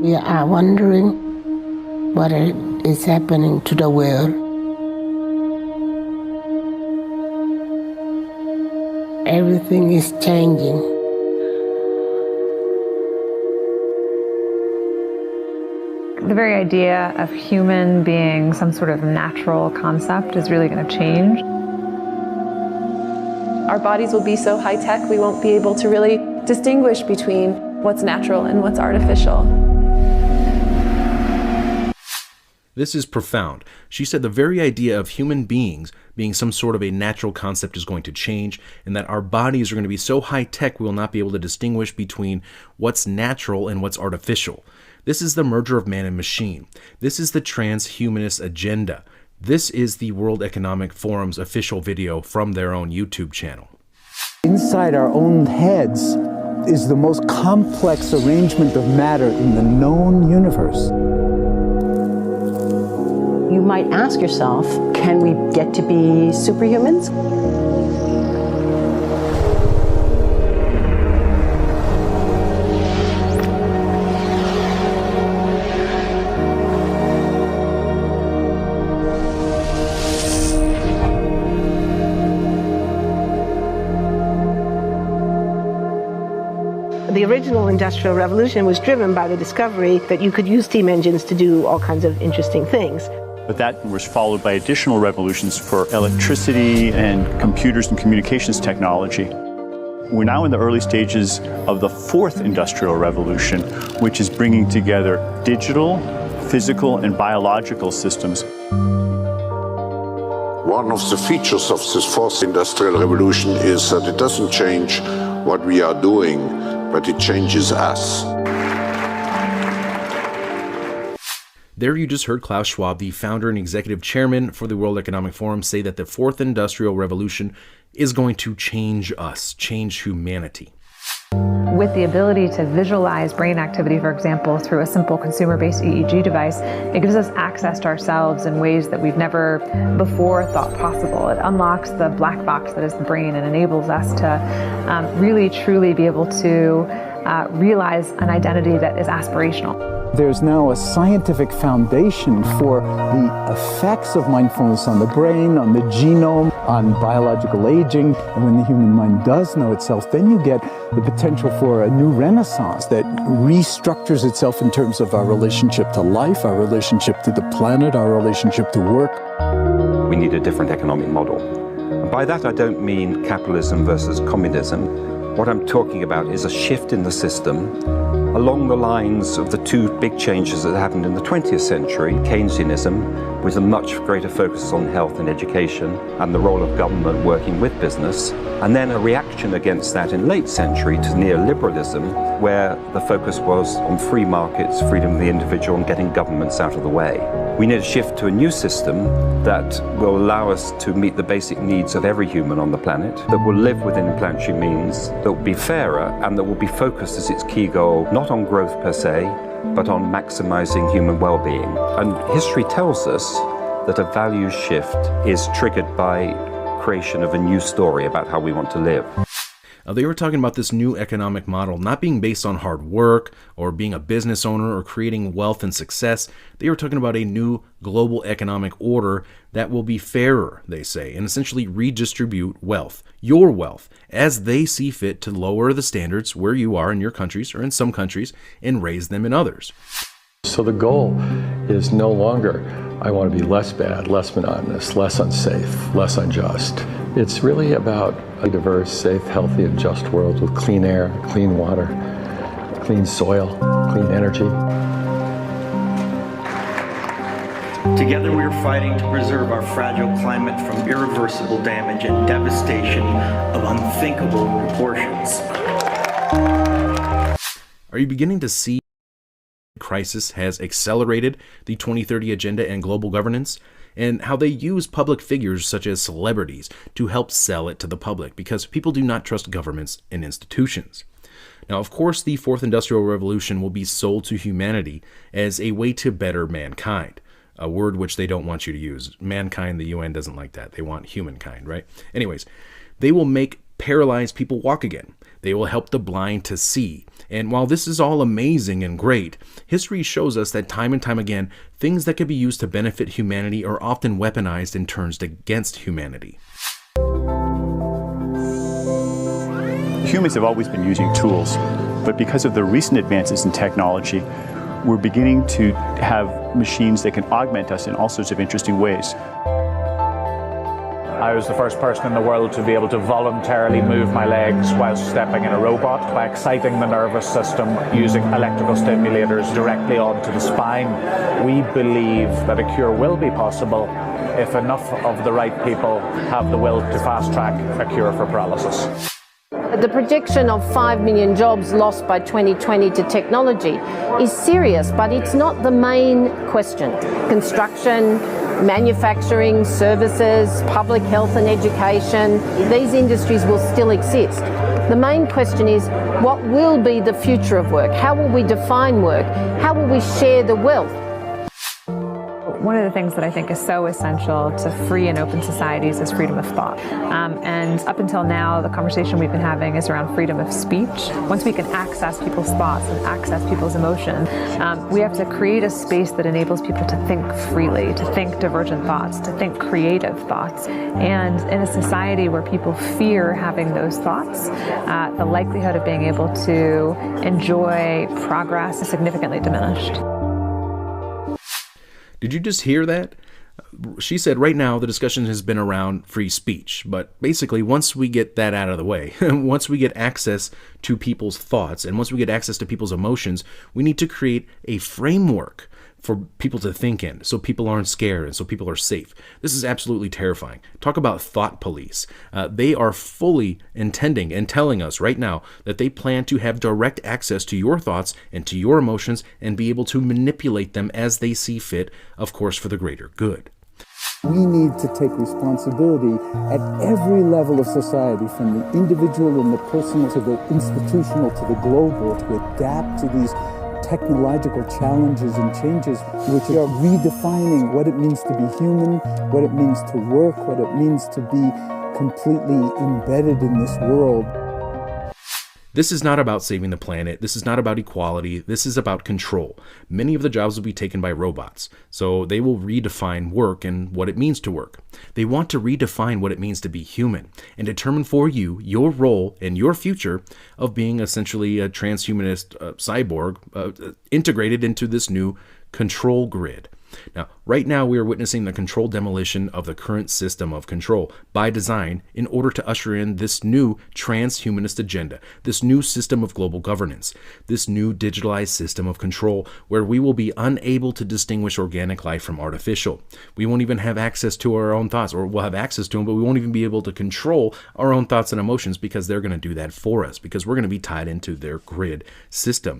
We are wondering what is happening to the world. Everything is changing. The very idea of human being some sort of natural concept is really going to change. Our bodies will be so high-tech, we won't be able to really distinguish between what's natural and what's artificial. This is profound. She said the very idea of human beings being some sort of a natural concept is going to change, and that our bodies are going to be so high-tech we will not be able to distinguish between what's natural and what's artificial. This is the merger of man and machine. This is the transhumanist agenda. This is the World Economic Forum's official video from their own YouTube channel. Inside our own heads is the most complex arrangement of matter in the known universe. You might ask yourself, can we get to be superhumans? The original Industrial Revolution was driven by the discovery that you could use steam engines to do all kinds of interesting things. But that was followed by additional revolutions for electricity and computers and communications technology. We're now in the early stages of the fourth industrial revolution, which is bringing together digital, physical, and biological systems. One of the features of this fourth industrial revolution is that it doesn't change what we are doing, but it changes us. There you just heard Klaus Schwab, the founder and executive chairman for the World Economic Forum, say that the fourth industrial revolution is going to change us, change humanity. With the ability to visualize brain activity, for example, through a simple consumer-based EEG device, it gives us access to ourselves in ways that we've never before thought possible. It unlocks the black box that is the brain and enables us to really, truly be able to realize an identity that is aspirational. There's now a scientific foundation for the effects of mindfulness on the brain, on the genome, on biological aging. And when the human mind does know itself, then you get the potential for a new renaissance that restructures itself in terms of our relationship to life, our relationship to the planet, our relationship to work. We need a different economic model. And by that I don't mean capitalism versus communism. What I'm talking about is a shift in the system along the lines of the two big changes that happened in the 20th century, Keynesianism, with a much greater focus on health and education and the role of government working with business, and then a reaction against that in late century to neoliberalism, where the focus was on free markets, freedom of the individual, and getting governments out of the way. We need a shift to a new system that will allow us to meet the basic needs of every human on the planet, that will live within planetary means, that will be fairer, and that will be focused as its key goal, not on growth per se, but on maximizing human well-being. And history tells us that a values shift is triggered by creation of a new story about how we want to live. Now, they were talking about this new economic model not being based on hard work or being a business owner or creating wealth and success. They were talking about a new global economic order that will be fairer, they say, and essentially redistribute wealth, your wealth, as they see fit to lower the standards where you are in your countries or in some countries and raise them in others. So the goal is no longer, I want to be less bad, less monotonous, less unsafe, less unjust. It's really about a diverse, safe, healthy, and just world with clean air, clean water, clean soil, clean energy. Together we are fighting to preserve our fragile climate from irreversible damage and devastation of unthinkable proportions. Are you beginning to see crisis has accelerated the 2030 agenda and global governance, and how they use public figures such as celebrities to help sell it to the public because people do not trust governments and institutions? Now, of course, the fourth industrial revolution will be sold to humanity as a way to better mankind, a word which they don't want you to use. Mankind, the UN doesn't like that. They want humankind, right? Anyways, they will make paralyzed people walk again. They will help the blind to see. And while this is all amazing and great, history shows us that time and time again, things that could be used to benefit humanity are often weaponized and turned against humanity. Humans have always been using tools, but because of the recent advances in technology, we're beginning to have machines that can augment us in all sorts of interesting ways. I was the first person in the world to be able to voluntarily move my legs while stepping in a robot by exciting the nervous system using electrical stimulators directly onto the spine. We believe that a cure will be possible if enough of the right people have the will to fast-track a cure for paralysis. The projection of 5 million jobs lost by 2020 to technology is serious, but it's not the main question. Construction, manufacturing, services, public health and education, these industries will still exist. The main question is, what will be the future of work? How will we define work? How will we share the wealth? One of the things that I think is so essential to free and open societies is freedom of thought. And up until now, the conversation we've been having is around freedom of speech. Once we can access people's thoughts and access people's emotion, we have to create a space that enables people to think freely, to think divergent thoughts, to think creative thoughts. And in a society where people fear having those thoughts, the likelihood of being able to enjoy progress is significantly diminished. Did you just hear that? She said right now the discussion has been around free speech, but basically once we get that out of the way, once we get access to people's thoughts and once we get access to people's emotions, we need to create a framework for people to think in so people aren't scared and so people are safe. This is absolutely terrifying. Talk about thought police. They are fully intending and telling us right now that they plan to have direct access to your thoughts and to your emotions and be able to manipulate them as they see fit, of course, for the greater good. We need to take responsibility at every level of society, from the individual and the personal to the institutional to the global, to adapt to these technological challenges and changes, which are redefining what it means to be human, what it means to work, what it means to be completely embedded in this world. This is not about saving the planet. This is not about equality. This is about control. Many of the jobs will be taken by robots, so they will redefine work and what it means to work. They want to redefine what it means to be human and determine for you your role and your future of being essentially a transhumanist cyborg integrated into this new control grid. Now, right now we are witnessing the controlled demolition of the current system of control by design in order to usher in this new transhumanist agenda, this new system of global governance, this new digitalized system of control where we will be unable to distinguish organic life from artificial. We won't even have access to our own thoughts, or we'll have access to them, but we won't even be able to control our own thoughts and emotions because they're going to do that for us, because we're going to be tied into their grid system.